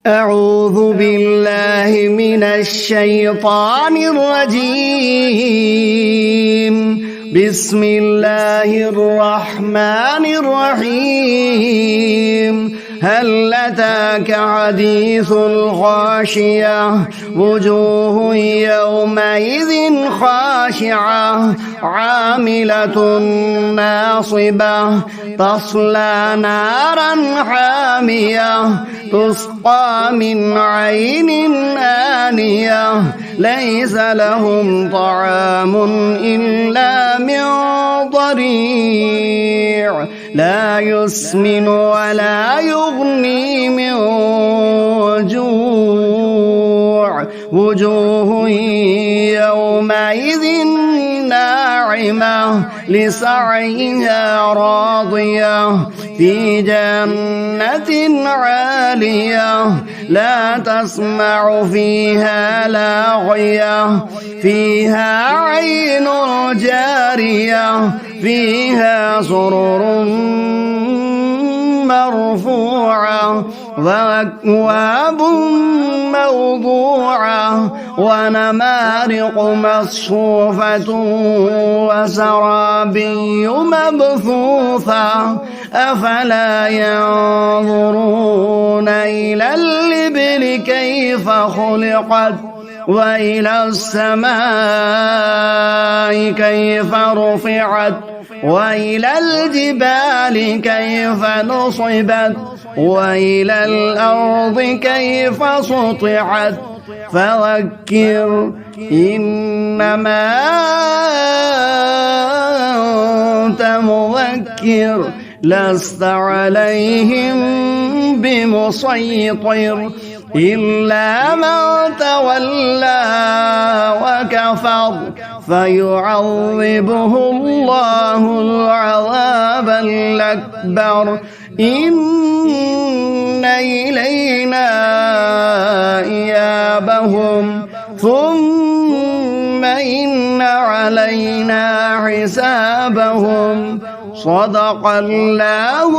أعوذ بالله من الشيطان الرجيم. بسم الله الرحمن الرحيم. هل أتاك حديث الغاشية وجوه يومئذ خاشعة عاملة ناصبة تصلى نارا حامية تسقى من عين آنية ليس لهم طعام إلا من ضريع لا يسمن ولا يغني من جوع وجوه يومئذ ناعمة لسعيها راضية في جنة عالية لا تسمع فيها لاغية فيها عين جارية فيها سرر مرفوعة وأكواب موضوعة ونمارق مصفوفة وزرابي مبثوثة أفلا ينظرون إلى الإبل كيف خلقت وإلى السماء كيف رفعت وإلى الجبال كيف نصبت وإلى الأرض كيف سطحت فذكر إنما أنت مذكر لست عليهم بمسيطر إلا من تولى وكفر فيعذبه الله العذاب الأكبر إن إلينا إيابهم ثم إن علينا حسابهم صدق الله